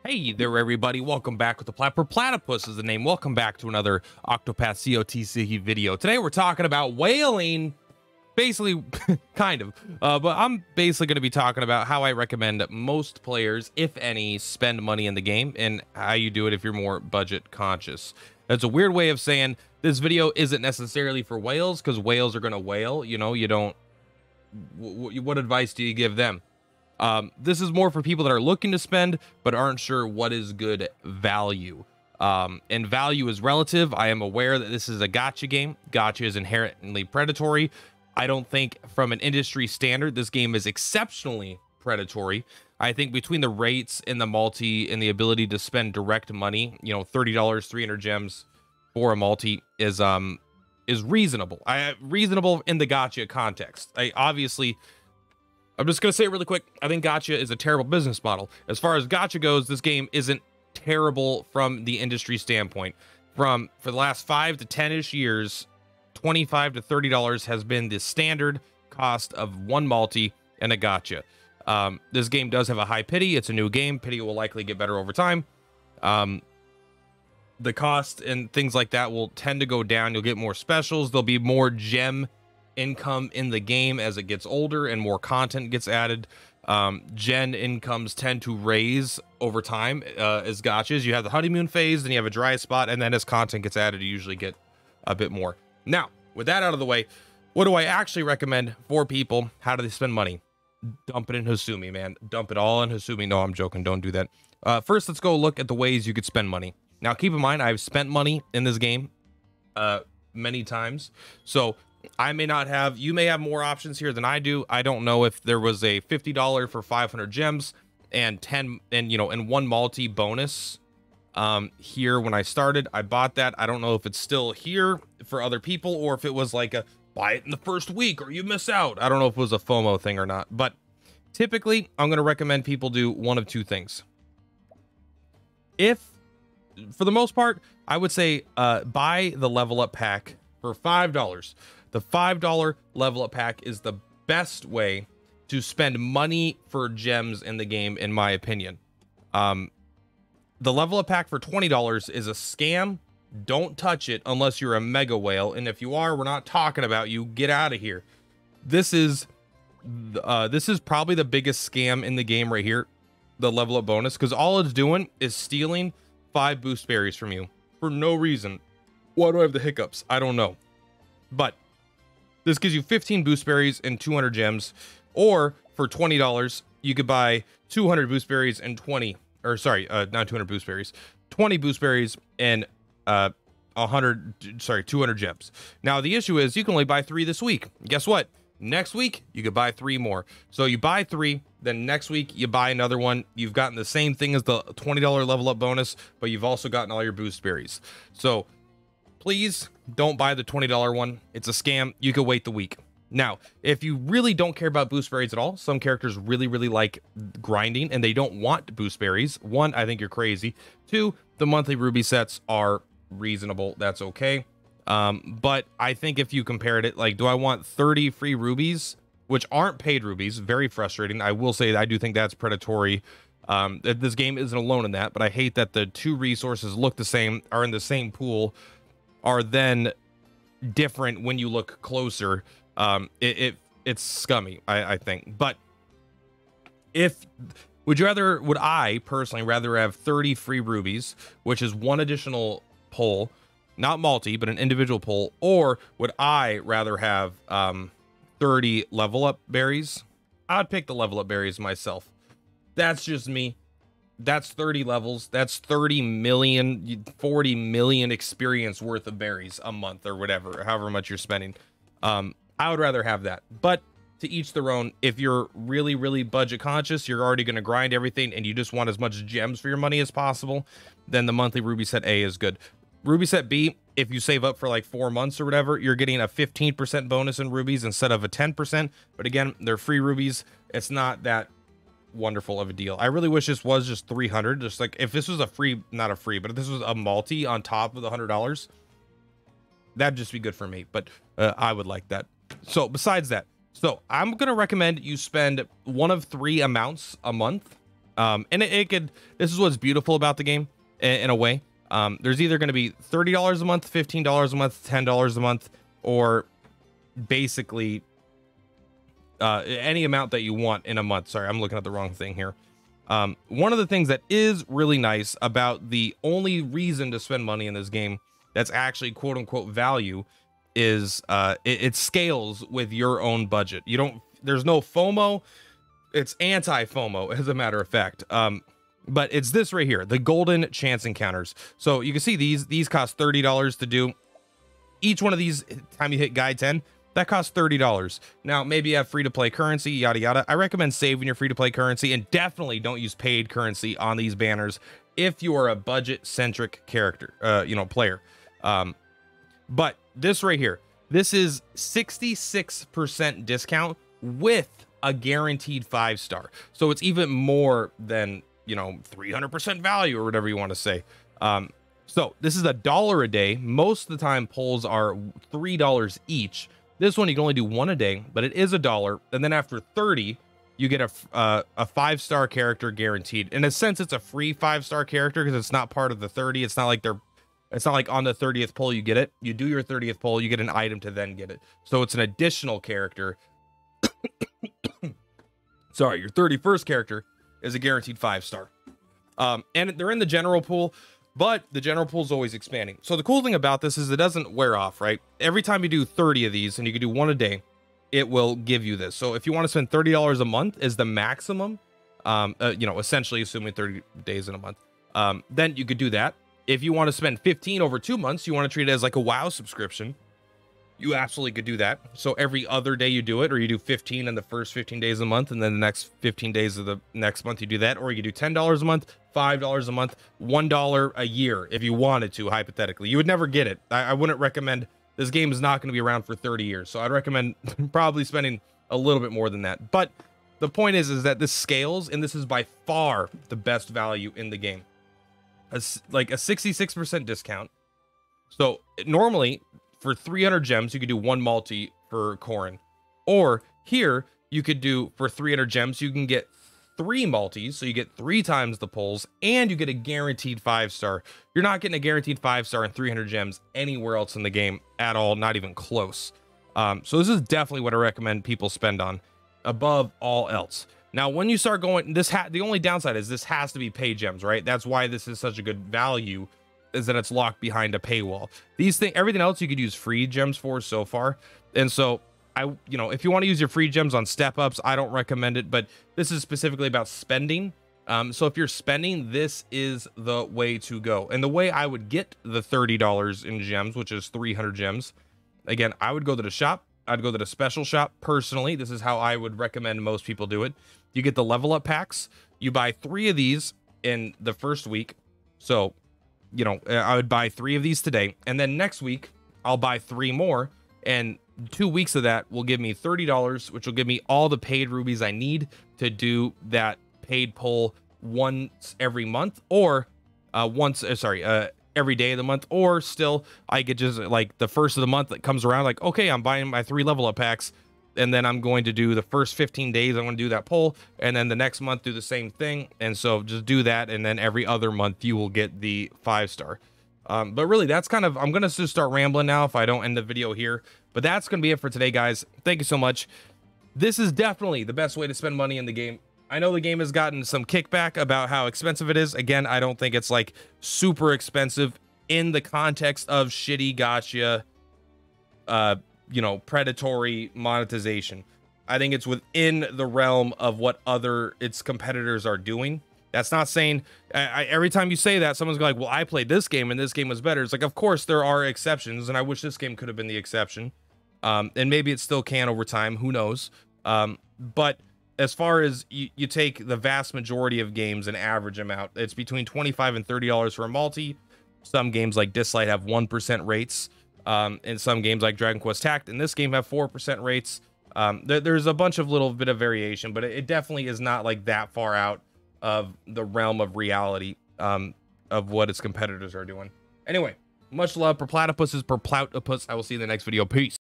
Hey there, everybody. Welcome back with the Purplatypus is the name. Welcome back to another Octopath CotC video. Today we're talking about whaling, basically, kind of. But I'm basically going to be talking about how I recommend most players, if any, spend money in the game and how you do it if you're more budget conscious. That's a weird way of saying this video isn't necessarily for whales, because whales are going to whale. You know, you don't. What advice do you give them? This is more for people that are looking to spend but aren't sure what is good value. And value is relative. I am aware that this is a gacha game. Gacha is inherently predatory. I don't think from an industry standard this game is exceptionally predatory. I think between the rates and the multi and the ability to spend direct money, you know, $30, 300 gems for a multi is reasonable. Reasonable in the gacha context. I'm just going to say it really quick. I think gacha is a terrible business model. As far as gacha goes, this game isn't terrible from the industry standpoint. For the last 5 to 10-ish years, $25 to $30 has been the standard cost of one multi and a gacha. This game does have a high pity. It's a new game. Pity will likely get better over time. The cost and things like that will tend to go down. You'll get more specials. There'll be more gem income in the game as it gets older and more content gets added. Gen incomes tend to raise over time as gachas. You have the honeymoon phase, then you have a dry spot, and then as content gets added, you usually get a bit more. Now, with that out of the way, what do I actually recommend for people? How do they spend money? Dump it in Hasumi, man. Dump it all in Hasumi. No, I'm joking. Don't do that. First, let's go look at the ways you could spend money. Now, keep in mind, I've spent money in this game many times. So I may not have, you may have more options here than I do. I don't know if there was a $50 for 500 gems and 10 and one multi bonus here when I started. I bought that. I don't know if it's still here for other people or if it was like a buy it in the first week or you miss out. I don't know if it was a FOMO thing or not, but typically I'm going to recommend people do one of two things. For the most part, I would say buy the level up pack for $5. The $5 level up pack is the best way to spend money for gems in the game, in my opinion. The level up pack for $20 is a scam. Don't touch it unless you're a mega whale. And if you are, we're not talking about you. Get out of here. This is probably the biggest scam in the game right here. The level up bonus, because all it's doing is stealing 5 boost berries from you for no reason. Why do I have the hiccups? I don't know. But this gives you 15 boost berries and 200 gems, or for $20, you could buy 200 boost berries and 20 boost berries and 200 gems. Now, the issue is you can only buy 3 this week. Guess what? Next week, you could buy 3 more. So you buy 3, then next week you buy another one. You've gotten the same thing as the $20 level up bonus, but you've also gotten all your boost berries. So please don't buy the $20 one. It's a scam. You could wait the week. Now, if you really don't care about boost berries at all, some characters really like grinding and they don't want boost berries. 1, I think you're crazy. 2, the monthly ruby sets are reasonable. That's okay. But I think if you compared it, like, do I want 30 free rubies, which aren't paid rubies? Very frustrating. I will say that I do think that's predatory. This game isn't alone in that, but I hate that the 2 resources look the same, are in the same pool, are then different when you look closer. It's scummy, I think. But would I personally rather have 30 free rubies, which is 1 additional pull, not multi, but an individual pull, or would I rather have 30 level up berries? I'd pick the level up berries myself. That's just me. That's 30 levels. That's 30 million, 40 million experience worth of berries a month or whatever, however much you're spending. I would rather have that, but to each their own. If you're really budget conscious, you're already going to grind everything and you just want as much gems for your money as possible, then the monthly ruby set A is good. Ruby set B, if you save up for like 4 months or whatever, you're getting a 15% bonus in rubies instead of a 10%. But again, they're free rubies. It's not that wonderful of a deal. I really wish this was just 300. Just like if this was not a free, but if this was a multi on top of the $100, that'd just be good for me. But I would like that. So besides that, I'm going to recommend you spend one of 3 amounts a month And it could, this is what's beautiful about the game in a way. There's either going to be $30 a month, $15 a month, $10 a month, or basically any amount that you want in a month. Sorry, I'm looking at the wrong thing here. One of the things that is really nice about the only reason to spend money in this game that's actually quote unquote value is it scales with your own budget. You don't, there's no FOMO. It's anti-FOMO, as a matter of fact. But it's this right here, the golden chance encounters. So you can see these cost $30 to do. Each one of these, time you hit guide 10, that costs $30. Now, maybe you have free-to-play currency, yada, yada. I recommend saving your free-to-play currency, and definitely don't use paid currency on these banners if you are a budget-centric character, player. But this right here, this is 66% discount with a guaranteed 5-star. So it's even more than, 300% value or whatever you want to say. So this is $1 a day. Most of the time polls are $3 each. This one you can only do one a day, but it is $1. And then after 30, you get a 5-star character guaranteed. In a sense, it's a free 5-star character because it's not part of the 30. It's not like on the 30th poll you get it. You do your 30th poll, you get an item to then get it. So it's an additional character. Sorry, your 31st character is a guaranteed 5-star. And they're in the general pool, but the general pool is always expanding. So the cool thing about this is it doesn't wear off, right? Every time you do 30 of these, and you can do one a day, it will give you this. So if you want to spend $30 a month is the maximum, essentially assuming 30 days in a month, then you could do that. If you want to spend 15 over 2 months, you want to treat it as like a WoW subscription, you absolutely could do that. So every other day you do it, or you do 15 in the first 15 days of the month, and then the next 15 days of the next month you do that, or you could do $10 a month, $5 a month, $1 a year if you wanted to, hypothetically. You would never get it. I wouldn't recommend, this game is not going to be around for 30 years, so I'd recommend probably spending a little bit more than that. But the point is that this scales, and this is by far the best value in the game. Like a 66% discount. So normally, for 300 gems, you could do one multi for Corrin. Or here, you could do, for 300 gems, you can get 3 multis, so you get 3 times the pulls, and you get a guaranteed 5-star. You're not getting a guaranteed 5-star and 300 gems anywhere else in the game at all, not even close. So this is definitely what I recommend people spend on, above all else. Now, when you start going, the only downside is this has to be paid gems, right? That's why this is such a good value, is that it's locked behind a paywall. Everything else you could use free gems for so far. And so if you want to use your free gems on step ups, I don't recommend it, but this is specifically about spending. So if you're spending, this is the way to go. And the way I would get the $30 in gems, which is 300 gems, again, I would go to the shop. I'd go to the special shop. Personally, this is how I would recommend most people do it. You get the level up packs. You buy 3 of these in the first week. So, I would buy 3 of these today, and then next week I'll buy 3 more, and 2 weeks of that will give me $30, which will give me all the paid rubies I need to do that paid poll once every month, or every day of the month. Or still, I could just, like, the first of the month that comes around, like, okay, I'm buying my 3 level up packs, and then I'm going to do the first 15 days, I'm going to do that poll, and then the next month do the same thing. And so just do that, and then every other month you will get the 5-star. But really, that's kind of, I'm going to just start rambling now if I don't end the video here. But that's going to be it for today, guys. Thank you so much. This is definitely the best way to spend money in the game. I know the game has gotten some kickback about how expensive it is. Again, I don't think it's like super expensive in the context of shitty gacha, predatory monetization. I think it's within the realm of what its competitors are doing. That's not saying, every time you say that, someone's like, well, I played this game and this game was better. It's like, of course there are exceptions, and I wish this game could have been the exception. And maybe it still can over time, who knows. But as far as you take the vast majority of games and average them out, it's between $25 and $30 for a multi. Some games like Dislight have 1% rates. And some games like Dragon Quest Tact in this game have 4% rates. There's a bunch of little bit of variation, but it definitely is not like that far out of the realm of reality of what its competitors are doing. Anyway, much love. Purplatypus is Purplatypus. I will see you in the next video. Peace.